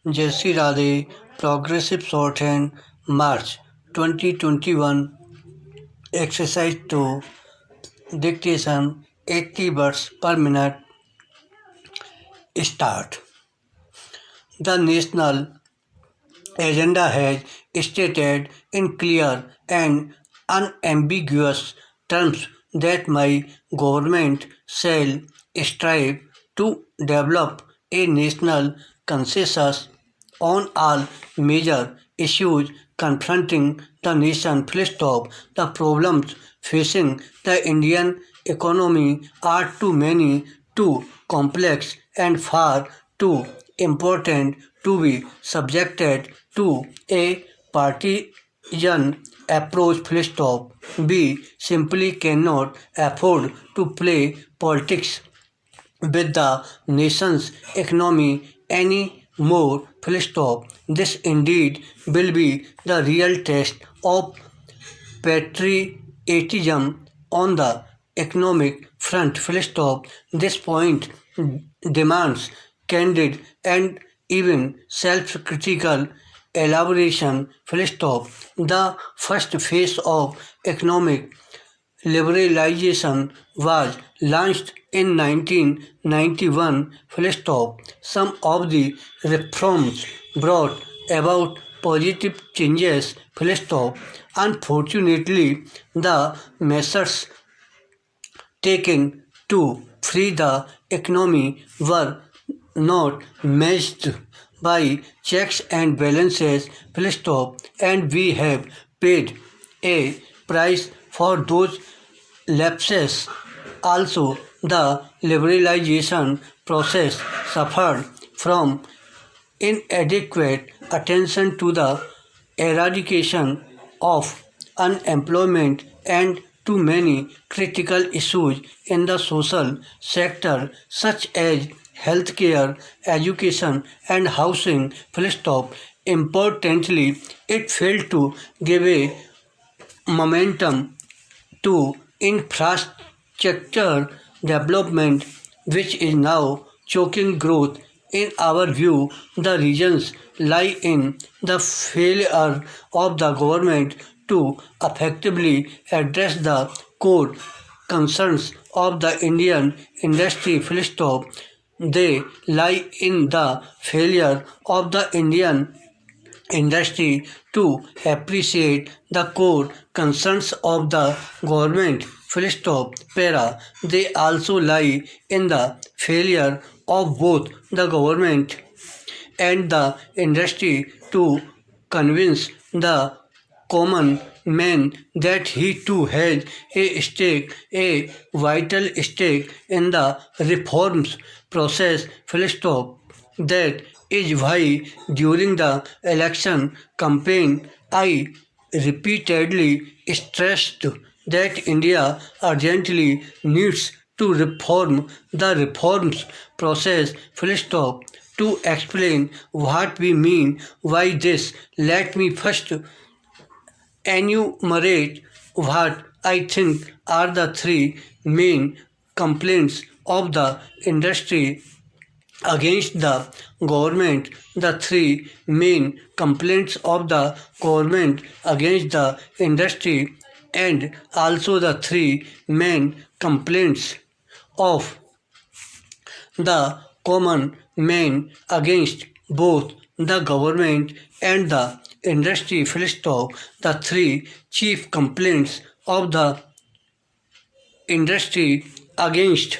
Jesse Radhe, Progressive Shorthand, March 2021, Exercise 2, Dictation 80 words per minute, start. The national agenda has stated in clear and unambiguous terms that my government shall strive to develop a national consensus on all major issues confronting the nation. Full stop. The problems facing the Indian economy are too many, too complex, and far too important to be subjected to a partisan approach. Full stop. We simply cannot afford to play politics with the nation's economy any more. Full stop. This indeed will be the real test of patriotism on the economic front. Full stop. This point demands candid and even self-critical elaboration. Full stop. The first phase of economic liberalization was launched in 1991. Full stop. Some of the reforms brought about positive changes. Full stop. Unfortunately, the measures taken to free the economy were not matched by checks and balances. Full stop. And we have paid a price for those lapses. Also, the liberalization process suffered from inadequate attention to the eradication of unemployment and too many critical issues in the social sector such as healthcare, education and housing. Full stop. Importantly, it failed to give a momentum to infrastructure development, which is now choking growth. In our view, the reasons lie in the failure of the government to effectively address the core concerns of the Indian industry. Full stop. They lie in the failure of the Indian industry to appreciate the core concerns of the government. Full stop. Para. They also lie in the failure of both the government and the industry to convince the common man that he too has a vital stake in the reforms process. Full stop. That is why during the election campaign I repeatedly stressed that India urgently needs to reform the reforms process. Full stop. To explain what we mean by this, let me first enumerate what I think are the three main complaints of the industry against the government. The three main complaints of the government against the industry, and also the three main complaints of the common man against both the government and the industry. Full stop. The three chief complaints of the industry against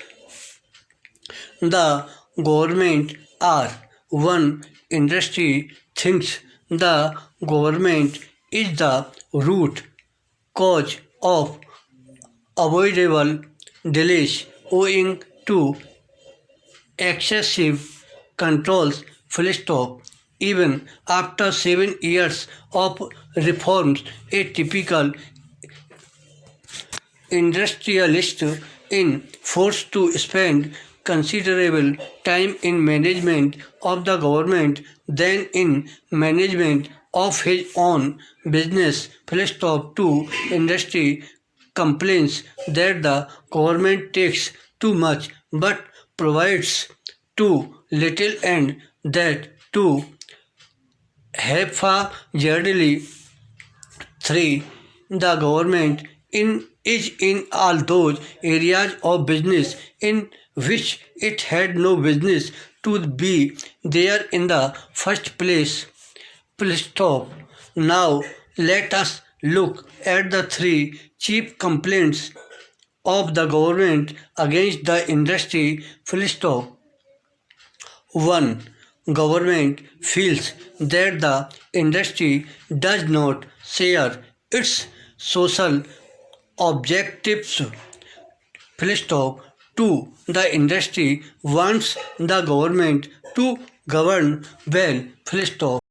the government are: 1. Industry thinks the government is the root cause of avoidable delays owing to excessive controls. Full stop. Even after 7 years of reforms, a typical industrialist is forced to spend considerable time in management of the government than in management of his own business. Full stop. 2. Industry complains that the government takes too much but provides too little, and that too haphazardly. 3. The government is in all those areas of business in which it had no business to be there in the first place. Full stop. Now let us look at the three chief complaints of the government against the industry. Full stop. 1. Government feels that the industry does not share its social objectives. Full stop. 2. The industry wants the government to govern well. Full stop.